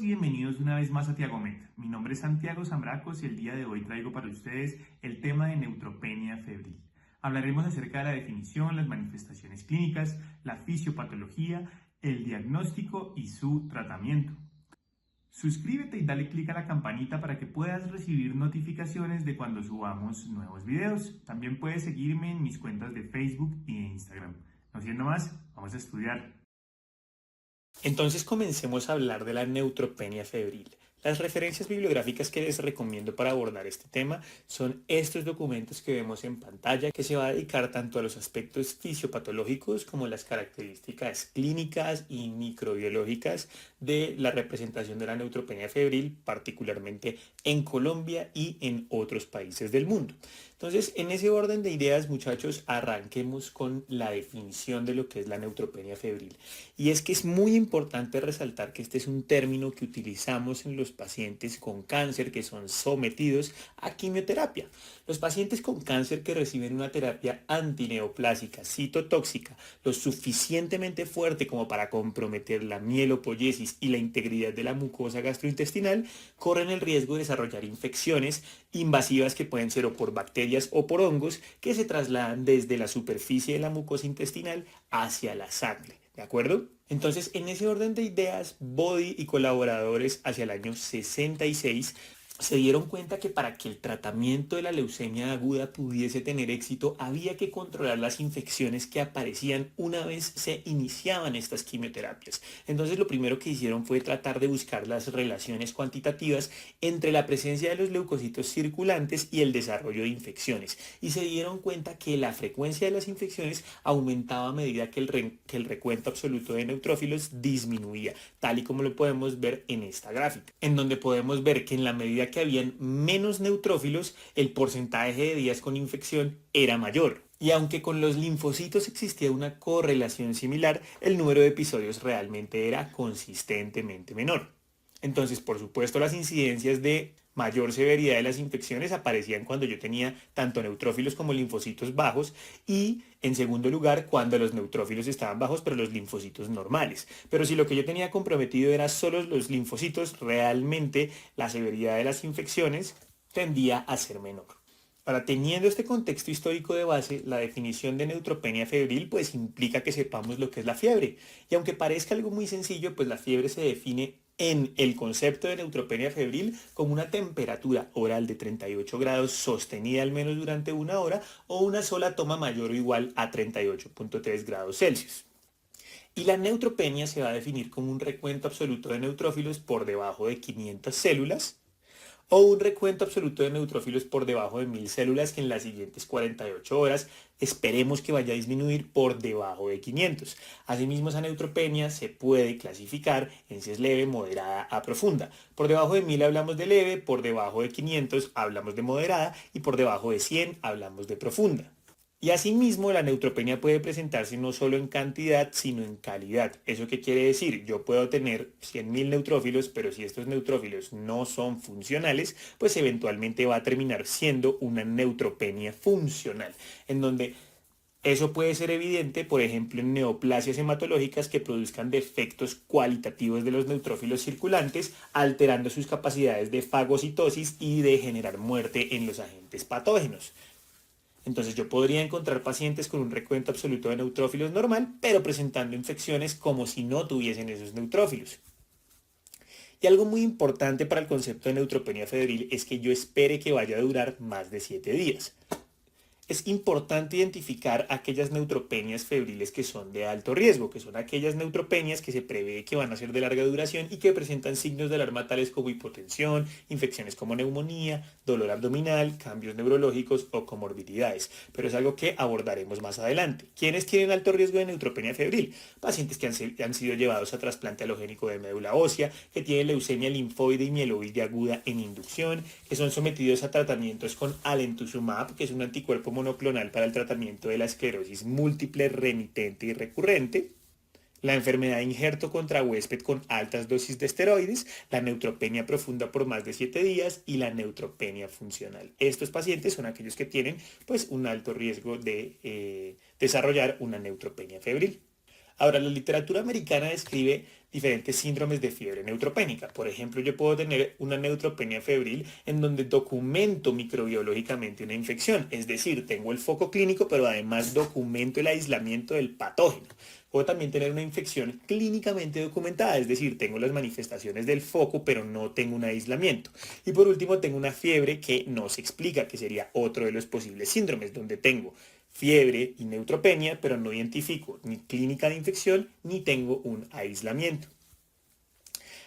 y bienvenidos una vez más a Tiagomet. Mi nombre es Santiago Zambracos y el día de hoy traigo para ustedes el tema de neutropenia febril. Hablaremos acerca de la definición, las manifestaciones clínicas, la fisiopatología, el diagnóstico y su tratamiento. Suscríbete y dale click a la campanita para que puedas recibir notificaciones de cuando subamos nuevos videos. También puedes seguirme en mis cuentas de Facebook y de Instagram. No siendo más, vamos a estudiar. Entonces comencemos a hablar de la neutropenia febril. Las referencias bibliográficas que les recomiendo para abordar este tema son estos documentos que vemos en pantalla, que se va a dedicar tanto a los aspectos fisiopatológicos como las características clínicas y microbiológicas de la representación de la neutropenia febril, particularmente en Colombia y en otros países del mundo. Entonces, en ese orden de ideas, muchachos, arranquemos con la definición de lo que es la neutropenia febril. Y es que es muy importante resaltar que este es un término que utilizamos en los pacientes con cáncer que son sometidos a quimioterapia. Los pacientes con cáncer que reciben una terapia antineoplásica citotóxica lo suficientemente fuerte como para comprometer la mielopoiesis y la integridad de la mucosa gastrointestinal, corren el riesgo de desarrollar infecciones invasivas que pueden ser o por bacterias o por hongos que se trasladan desde la superficie de la mucosa intestinal hacia la sangre. ¿De acuerdo? Entonces, en ese orden de ideas, Body y colaboradores hacia el año 66 se dieron cuenta que para que el tratamiento de la leucemia aguda pudiese tener éxito, había que controlar las infecciones que aparecían una vez se iniciaban estas quimioterapias. Entonces, lo primero que hicieron fue tratar de buscar las relaciones cuantitativas entre la presencia de los leucocitos circulantes y el desarrollo de infecciones. Y se dieron cuenta que la frecuencia de las infecciones aumentaba a medida que el recuento absoluto de neutrófilos disminuía, tal y como lo podemos ver en esta gráfica, en donde podemos ver que en la medida que habían menos neutrófilos, el porcentaje de días con infección era mayor. Y aunque con los linfocitos existía una correlación similar, el número de episodios realmente era consistentemente menor. Entonces, por supuesto, las incidencias de mayor severidad de las infecciones aparecían cuando yo tenía tanto neutrófilos como linfocitos bajos y, en segundo lugar, cuando los neutrófilos estaban bajos pero los linfocitos normales. Pero si lo que yo tenía comprometido era solo los linfocitos, realmente la severidad de las infecciones tendía a ser menor. Ahora, teniendo este contexto histórico de base, la definición de neutropenia febril pues implica que sepamos lo que es la fiebre. Y aunque parezca algo muy sencillo, pues la fiebre se define en el concepto de neutropenia febril como una temperatura oral de 38 grados sostenida al menos durante una hora o una sola toma mayor o igual a 38.3 grados Celsius. Y la neutropenia se va a definir como un recuento absoluto de neutrófilos por debajo de 500 células o un recuento absoluto de neutrófilos por debajo de 1000 células que en las siguientes 48 horas esperemos que vaya a disminuir por debajo de 500. Asimismo, esa neutropenia se puede clasificar en si es leve, moderada a profunda. Por debajo de 1000 hablamos de leve, por debajo de 500 hablamos de moderada y por debajo de 100 hablamos de profunda. Y asimismo, la neutropenia puede presentarse no solo en cantidad, sino en calidad. ¿Eso qué quiere decir? Yo puedo tener 100.000 neutrófilos, pero si estos neutrófilos no son funcionales, pues eventualmente va a terminar siendo una neutropenia funcional, en donde eso puede ser evidente, por ejemplo, en neoplasias hematológicas que produzcan defectos cualitativos de los neutrófilos circulantes, alterando sus capacidades de fagocitosis y de generar muerte en los agentes patógenos. Entonces yo podría encontrar pacientes con un recuento absoluto de neutrófilos normal, pero presentando infecciones como si no tuviesen esos neutrófilos. Y algo muy importante para el concepto de neutropenia febril es que yo espere que vaya a durar más de 7 días. Es importante identificar aquellas neutropenias febriles que son de alto riesgo, que son aquellas neutropenias que se prevé que van a ser de larga duración y que presentan signos de alarma tales como hipotensión, infecciones como neumonía, dolor abdominal, cambios neurológicos o comorbilidades. Pero es algo que abordaremos más adelante. ¿Quiénes tienen alto riesgo de neutropenia febril? Pacientes que han sido llevados a trasplante halogénico de médula ósea, que tienen leucemia linfoide y mieloide aguda en inducción, que son sometidos a tratamientos con alemtuzumab, que es un anticuerpo monoclonal para el tratamiento de la esclerosis múltiple remitente y recurrente, la enfermedad de injerto contra huésped con altas dosis de esteroides, la neutropenia profunda por más de 7 días y la neutropenia funcional. Estos pacientes son aquellos que tienen pues un alto riesgo de desarrollar una neutropenia febril. Ahora, la literatura americana describe diferentes síndromes de fiebre neutropénica. Por ejemplo, yo puedo tener una neutropenia febril en donde documento microbiológicamente una infección, es decir, tengo el foco clínico, pero además documento el aislamiento del patógeno. Puedo también tener una infección clínicamente documentada, es decir, tengo las manifestaciones del foco, pero no tengo un aislamiento. Y por último, tengo una fiebre que no se explica, que sería otro de los posibles síndromes, donde tengo fiebre y neutropenia, pero no identifico ni clínica de infección ni tengo un aislamiento.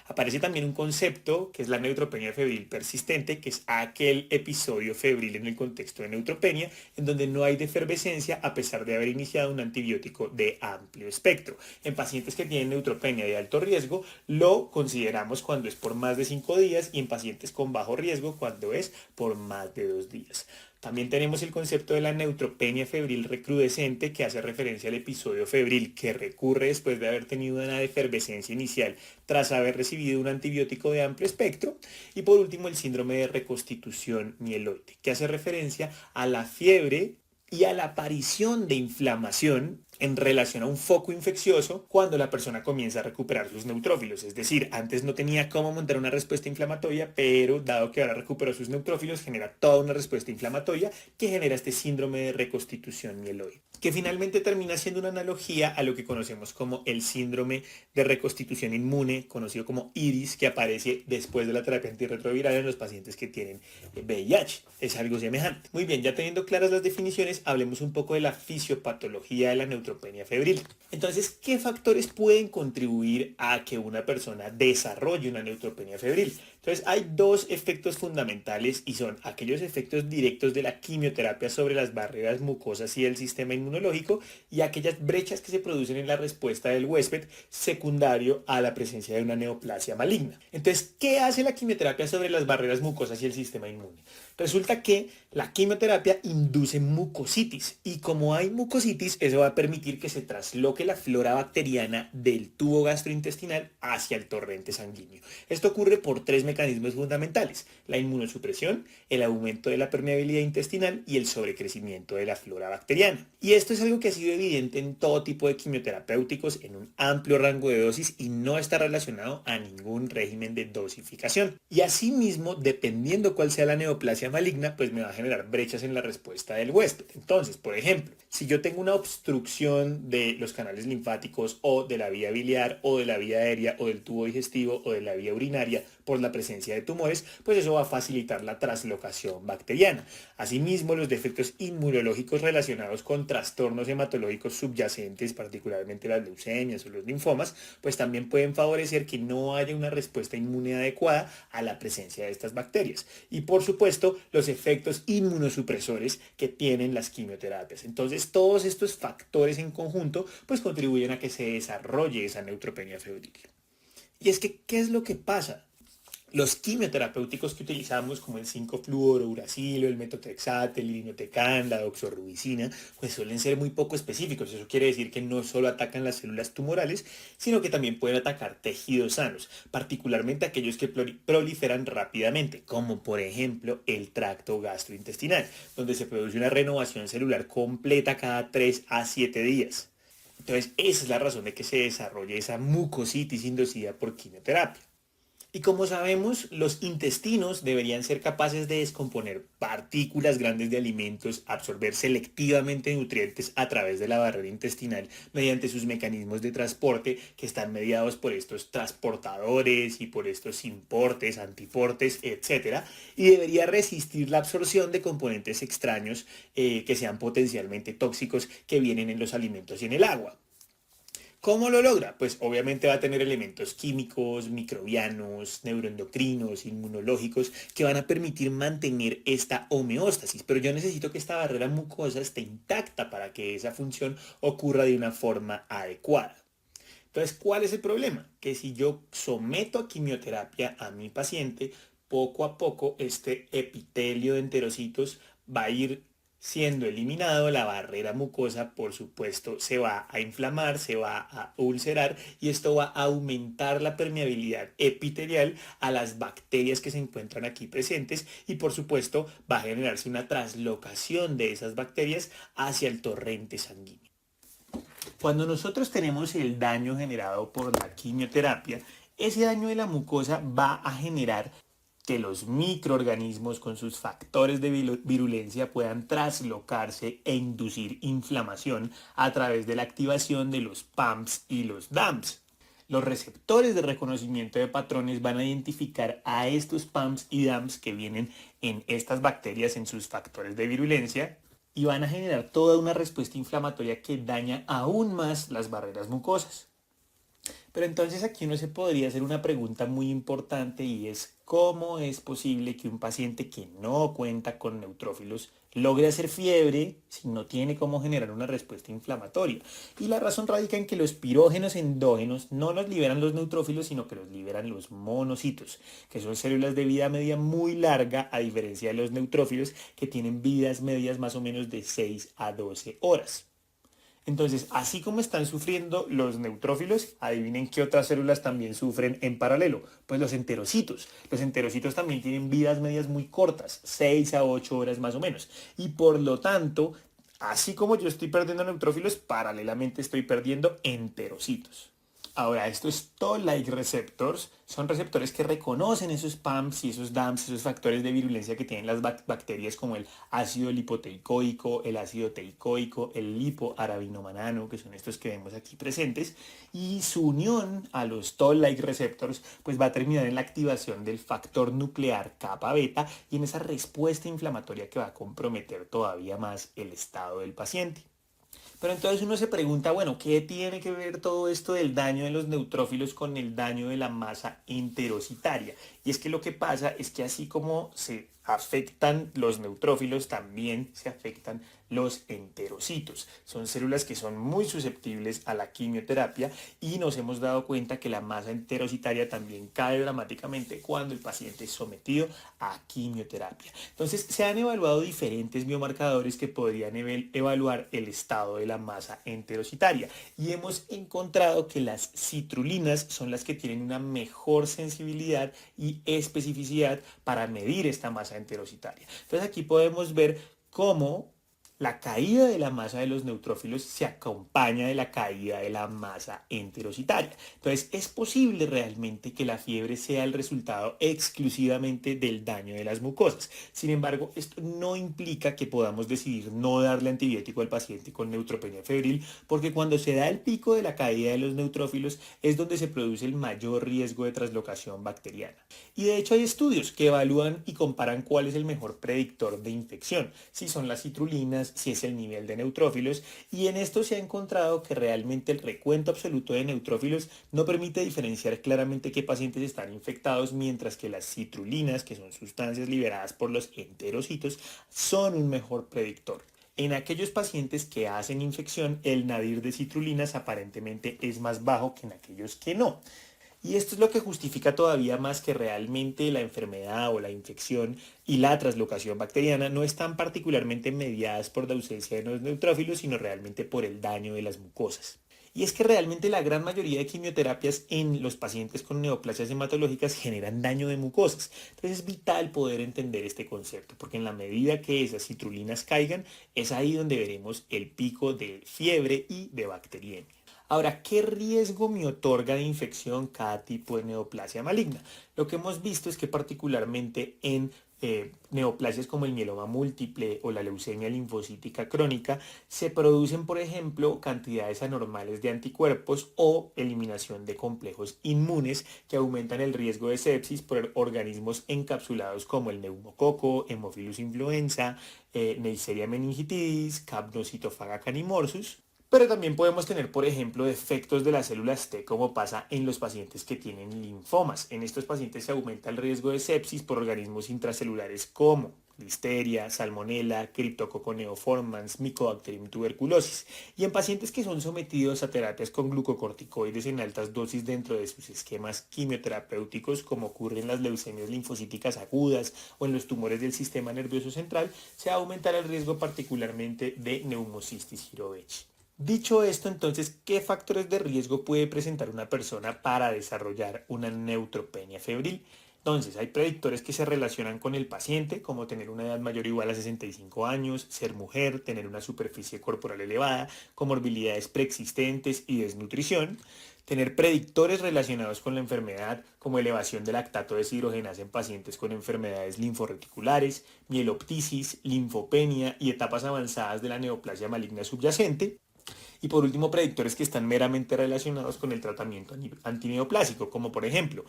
Aparece también un concepto que es la neutropenia febril persistente, que es aquel episodio febril en el contexto de neutropenia, en donde no hay defervescencia a pesar de haber iniciado un antibiótico de amplio espectro. En pacientes que tienen neutropenia de alto riesgo, lo consideramos cuando es por más de 5 días y en pacientes con bajo riesgo cuando es por más de 2 días. También tenemos el concepto de la neutropenia febril recrudescente, que hace referencia al episodio febril que recurre después de haber tenido una efervescencia inicial tras haber recibido un antibiótico de amplio espectro. Y por último, el síndrome de reconstitución mieloide, que hace referencia a la fiebre y a la aparición de inflamación en relación a un foco infeccioso cuando la persona comienza a recuperar sus neutrófilos. Es decir, antes no tenía cómo montar una respuesta inflamatoria, pero dado que ahora recuperó sus neutrófilos, genera toda una respuesta inflamatoria que genera este síndrome de reconstitución mieloide, que finalmente termina siendo una analogía a lo que conocemos como el síndrome de reconstitución inmune, conocido como IRIS, que aparece después de la terapia antirretroviral en los pacientes que tienen VIH. Es algo semejante. Muy bien, ya teniendo claras las definiciones, hablemos un poco de la fisiopatología de la neutropenia febril. Entonces, ¿qué factores pueden contribuir a que una persona desarrolle una neutropenia febril? Entonces, hay dos efectos fundamentales y son aquellos efectos directos de la quimioterapia sobre las barreras mucosas y el sistema inmunológico y aquellas brechas que se producen en la respuesta del huésped secundario a la presencia de una neoplasia maligna. Entonces, ¿qué hace la quimioterapia sobre las barreras mucosas y el sistema inmune? Resulta que la quimioterapia induce mucositis y como hay mucositis, eso va a permitir que se trasloque la flora bacteriana del tubo gastrointestinal hacia el torrente sanguíneo. Esto ocurre por tres mecanismos fundamentales: la inmunosupresión, el aumento de la permeabilidad intestinal y el sobrecrecimiento de la flora bacteriana. Y esto es algo que ha sido evidente en todo tipo de quimioterapéuticos en un amplio rango de dosis y no está relacionado a ningún régimen de dosificación. Y asimismo, dependiendo cuál sea la neoplasia maligna, pues me va a generar brechas en la respuesta del huésped. Entonces, por ejemplo, si yo tengo una obstrucción de los canales linfáticos o de la vía biliar o de la vía aérea o del tubo digestivo o de la vía urinaria por la presencia de tumores, pues eso va a facilitar la translocación bacteriana. Asimismo, los defectos inmunológicos relacionados con trastornos hematológicos subyacentes, particularmente las leucemias o los linfomas, pues también pueden favorecer que no haya una respuesta inmune adecuada a la presencia de estas bacterias. Y por supuesto, los efectos inmunosupresores que tienen las quimioterapias. Entonces, todos estos factores en conjunto, pues contribuyen a que se desarrolle esa neutropenia febril. Y es que, ¿qué es lo que pasa? Los quimioterapéuticos que utilizamos, como el 5-fluorouracilo, el metotrexate, el irinotecan, la doxorubicina, pues suelen ser muy poco específicos. Eso quiere decir que no solo atacan las células tumorales, sino que también pueden atacar tejidos sanos, particularmente aquellos que proliferan rápidamente, como por ejemplo el tracto gastrointestinal, donde se produce una renovación celular completa cada 3 a 7 días. Entonces, esa es la razón de que se desarrolle esa mucositis inducida por quimioterapia. Y como sabemos, los intestinos deberían ser capaces de descomponer partículas grandes de alimentos, absorber selectivamente nutrientes a través de la barrera intestinal mediante sus mecanismos de transporte que están mediados por estos transportadores y por estos importes, antiportes, etc. Y debería resistir la absorción de componentes extraños que sean potencialmente tóxicos que vienen en los alimentos y en el agua. ¿Cómo lo logra? Pues obviamente va a tener elementos químicos, microbianos, neuroendocrinos, inmunológicos, que van a permitir mantener esta homeostasis. Pero yo necesito que esta barrera mucosa esté intacta para que esa función ocurra de una forma adecuada. Entonces, ¿cuál es el problema? Que si yo someto a quimioterapia a mi paciente, poco a poco este epitelio de enterocitos va a ir siendo eliminado, la barrera mucosa, por supuesto, se va a inflamar, se va a ulcerar y esto va a aumentar la permeabilidad epitelial a las bacterias que se encuentran aquí presentes y, por supuesto, va a generarse una translocación de esas bacterias hacia el torrente sanguíneo. Cuando nosotros tenemos el daño generado por la quimioterapia, ese daño de la mucosa va a generar que los microorganismos con sus factores de virulencia puedan traslocarse e inducir inflamación a través de la activación de los PAMPs y los DAMPs. Los receptores de reconocimiento de patrones van a identificar a estos PAMPs y DAMPs que vienen en estas bacterias en sus factores de virulencia y van a generar toda una respuesta inflamatoria que daña aún más las barreras mucosas. Pero entonces aquí uno se podría hacer una pregunta muy importante y es ¿cómo es posible que un paciente que no cuenta con neutrófilos logre hacer fiebre si no tiene cómo generar una respuesta inflamatoria? Y la razón radica en que los pirógenos endógenos no los liberan los neutrófilos, sino que los liberan los monocitos, que son células de vida media muy larga, a diferencia de los neutrófilos, que tienen vidas medias más o menos de 6 a 12 horas. Entonces, así como están sufriendo los neutrófilos, adivinen qué otras células también sufren en paralelo. Pues los enterocitos. Los enterocitos también tienen vidas medias muy cortas, 6 a 8 horas más o menos. Y por lo tanto, así como yo estoy perdiendo neutrófilos, paralelamente estoy perdiendo enterocitos. Ahora, estos Toll-like receptors son receptores que reconocen esos PAMPs y esos DAMPs, esos factores de virulencia que tienen las bacterias como el ácido lipoteicoico, el ácido teicoico, el lipoarabinomanano, que son estos que vemos aquí presentes, y su unión a los Toll-like receptors pues va a terminar en la activación del factor nuclear kappa beta y en esa respuesta inflamatoria que va a comprometer todavía más el estado del paciente. Pero entonces uno se pregunta, bueno, ¿qué tiene que ver todo esto del daño de los neutrófilos con el daño de la masa enterocitaria? Y es que lo que pasa es que así como se afectan los neutrófilos, también se afectan los enterocitos. Son células que son muy susceptibles a la quimioterapia y nos hemos dado cuenta que la masa enterocitaria también cae dramáticamente cuando el paciente es sometido a quimioterapia. Entonces se han evaluado diferentes biomarcadores que podrían evaluar el estado de la masa enterocitaria y hemos encontrado que las citrulinas son las que tienen una mejor sensibilidad y especificidad para medir esta masa enterocitaria. Entonces aquí podemos ver cómo la caída de la masa de los neutrófilos se acompaña de la caída de la masa enterocitaria. Entonces, es posible realmente que la fiebre sea el resultado exclusivamente del daño de las mucosas. Sin embargo, esto no implica que podamos decidir no darle antibiótico al paciente con neutropenia febril, porque cuando se da el pico de la caída de los neutrófilos es donde se produce el mayor riesgo de traslocación bacteriana. Y de hecho hay estudios que evalúan y comparan cuál es el mejor predictor de infección, si son las citrulinas, si es el nivel de neutrófilos, y en esto se ha encontrado que realmente el recuento absoluto de neutrófilos no permite diferenciar claramente qué pacientes están infectados, mientras que las citrulinas, que son sustancias liberadas por los enterocitos, son un mejor predictor. En aquellos pacientes que hacen infección, el nadir de citrulinas aparentemente es más bajo que en aquellos que no. Y esto es lo que justifica todavía más que realmente la enfermedad o la infección y la translocación bacteriana no están particularmente mediadas por la ausencia de los neutrófilos, sino realmente por el daño de las mucosas. Y es que realmente la gran mayoría de quimioterapias en los pacientes con neoplasias hematológicas generan daño de mucosas. Entonces es vital poder entender este concepto, porque en la medida que esas citrulinas caigan, es ahí donde veremos el pico de fiebre y de bacteriemia. Ahora, ¿qué riesgo me otorga de infección cada tipo de neoplasia maligna? Lo que hemos visto es que particularmente en neoplasias como el mieloma múltiple o la leucemia linfocítica crónica se producen, por ejemplo, cantidades anormales de anticuerpos o eliminación de complejos inmunes que aumentan el riesgo de sepsis por organismos encapsulados como el neumococo, Haemophilus influenza, Neisseria meningitidis, Capnocytophaga canimorsus. Pero también podemos tener, por ejemplo, defectos de las células T, como pasa en los pacientes que tienen linfomas. En estos pacientes se aumenta el riesgo de sepsis por organismos intracelulares como Listeria, Salmonella, Cryptococcus neoformans, Mycobacterium tuberculosis. Y en pacientes que son sometidos a terapias con glucocorticoides en altas dosis dentro de sus esquemas quimioterapéuticos, como ocurre en las leucemias linfocíticas agudas o en los tumores del sistema nervioso central, se va a aumentar el riesgo particularmente de neumocistis jirovecii. Dicho esto, entonces, ¿qué factores de riesgo puede presentar una persona para desarrollar una neutropenia febril? Entonces, hay predictores que se relacionan con el paciente, como tener una edad mayor o igual a 65 años, ser mujer, tener una superficie corporal elevada, comorbilidades preexistentes y desnutrición. Tener predictores relacionados con la enfermedad, como elevación de lactato deshidrogenasa en pacientes con enfermedades linforreticulares, mieloptisis, linfopenia y etapas avanzadas de la neoplasia maligna subyacente. Y por último, predictores que están meramente relacionados con el tratamiento antineoplásico, como por ejemplo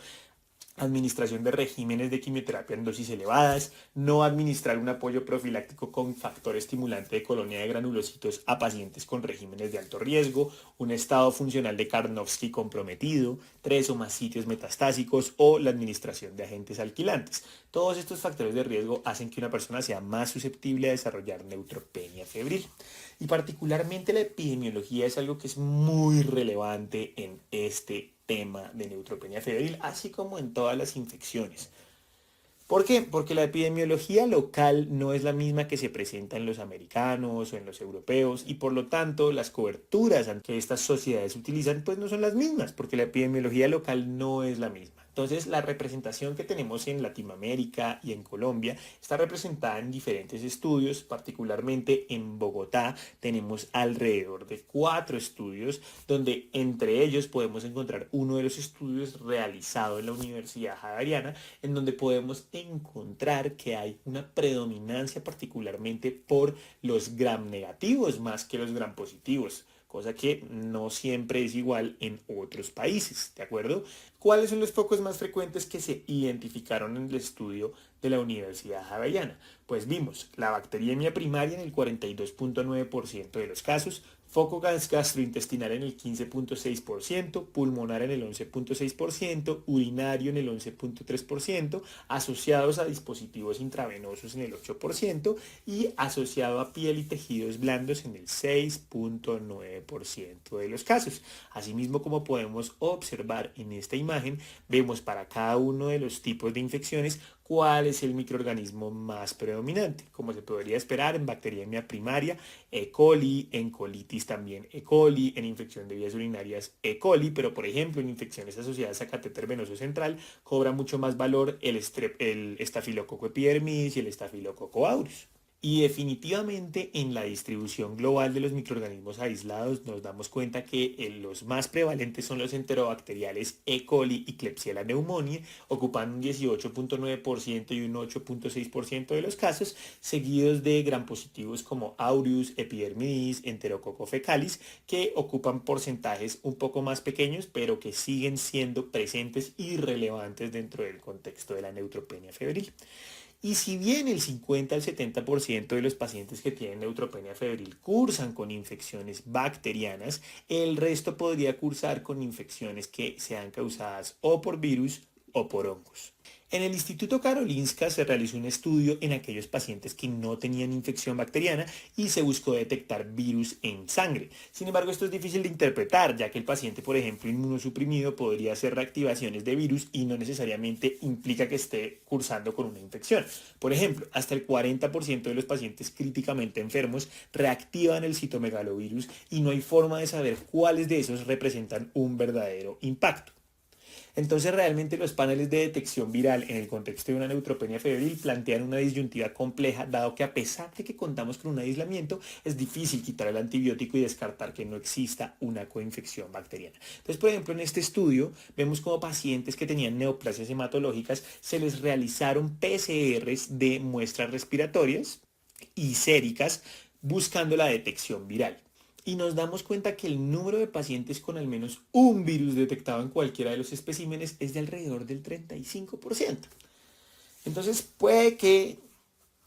administración de regímenes de quimioterapia en dosis elevadas, no administrar un apoyo profiláctico con factor estimulante de colonia de granulocitos a pacientes con regímenes de alto riesgo, un estado funcional de Karnofsky comprometido, 3 o más sitios metastásicos o la administración de agentes alquilantes. Todos estos factores de riesgo hacen que una persona sea más susceptible a desarrollar neutropenia febril. Y particularmente la epidemiología es algo que es muy relevante en este tema de neutropenia febril, así como en todas las infecciones. ¿Por qué? Porque la epidemiología local no es la misma que se presenta en los americanos o en los europeos y por lo tanto las coberturas que estas sociedades utilizan pues no son las mismas porque la epidemiología local no es la misma. Entonces la representación que tenemos en Latinoamérica y en Colombia está representada en diferentes estudios, particularmente en Bogotá tenemos alrededor de 4 estudios donde entre ellos podemos encontrar uno de los estudios realizado en la Universidad Javeriana en donde podemos encontrar que hay una predominancia particularmente por los gram negativos más que los gram positivos, cosa que no siempre es igual en otros países, ¿de acuerdo? ¿Cuáles son los focos más frecuentes que se identificaron en el estudio de la Universidad Javeriana? Pues vimos la bacteriemia primaria en el 42.9% de los casos, foco gastrointestinal en el 15.6%, pulmonar en el 11.6%, urinario en el 11.3%, asociados a dispositivos intravenosos en el 8% y asociado a piel y tejidos blandos en el 6.9% de los casos. Asimismo, como podemos observar en esta imagen, vemos para cada uno de los tipos de infecciones cuál es el microorganismo más predominante, como se podría esperar en bacteriemia primaria, E. coli, en colitis también E. coli, en infección de vías urinarias E. coli, pero por ejemplo en infecciones asociadas a catéter venoso central cobra mucho más valor el estafilococo epidermidis y el estafilococo aureus. Y definitivamente en la distribución global de los microorganismos aislados nos damos cuenta que los más prevalentes son los enterobacteriales E. coli y Klebsiella pneumoniae, ocupan un 18.9% y un 8.6% de los casos, seguidos de gram positivos como aureus, epidermidis, enterococo fecalis, que ocupan porcentajes un poco más pequeños, pero que siguen siendo presentes y relevantes dentro del contexto de la neutropenia febril. Y si bien el 50 al 70% de los pacientes que tienen neutropenia febril cursan con infecciones bacterianas, el resto podría cursar con infecciones que sean causadas o por virus o por hongos. En el Instituto Karolinska se realizó un estudio en aquellos pacientes que no tenían infección bacteriana y se buscó detectar virus en sangre. Sin embargo, esto es difícil de interpretar, ya que el paciente, por ejemplo, inmunosuprimido podría hacer reactivaciones de virus y no necesariamente implica que esté cursando con una infección. Por ejemplo, hasta el 40% de los pacientes críticamente enfermos reactivan el citomegalovirus y no hay forma de saber cuáles de esos representan un verdadero impacto. Entonces realmente los paneles de detección viral en el contexto de una neutropenia febril plantean una disyuntiva compleja, dado que a pesar de que contamos con un aislamiento, es difícil quitar el antibiótico y descartar que no exista una coinfección bacteriana. Entonces, por ejemplo, en este estudio vemos como pacientes que tenían neoplasias hematológicas se les realizaron PCRs de muestras respiratorias y séricas buscando la detección viral. Y nos damos cuenta que el número de pacientes con al menos un virus detectado en cualquiera de los especímenes es de alrededor del 35%. Entonces puede que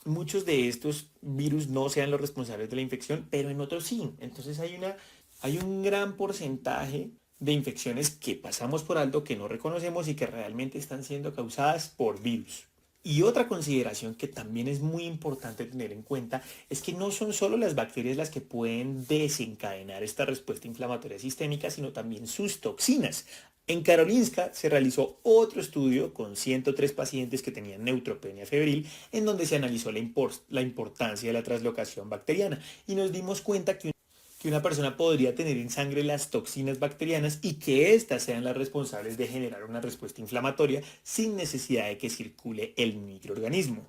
muchos de estos virus no sean los responsables de la infección, pero en otros sí. Entonces hay un gran porcentaje de infecciones que pasamos por alto, que no reconocemos y que realmente están siendo causadas por virus. Y otra consideración que también es muy importante tener en cuenta es que no son solo las bacterias las que pueden desencadenar esta respuesta inflamatoria sistémica, sino también sus toxinas. En Karolinska se realizó otro estudio con 103 pacientes que tenían neutropenia febril, en donde se analizó la importancia de la translocación bacteriana y nos dimos cuenta que que una persona podría tener en sangre las toxinas bacterianas y que éstas sean las responsables de generar una respuesta inflamatoria sin necesidad de que circule el microorganismo.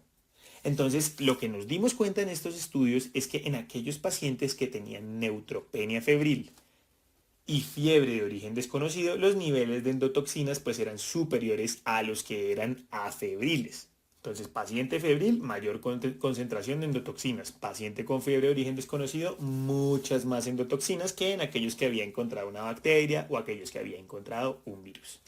Entonces, lo que nos dimos cuenta en estos estudios es que en aquellos pacientes que tenían neutropenia febril y fiebre de origen desconocido, los niveles de endotoxinas pues eran superiores a los que eran afebriles. Entonces, paciente febril, mayor concentración de endotoxinas. Paciente con fiebre de origen desconocido, muchas más endotoxinas que en aquellos que había encontrado una bacteria o aquellos que había encontrado un virus.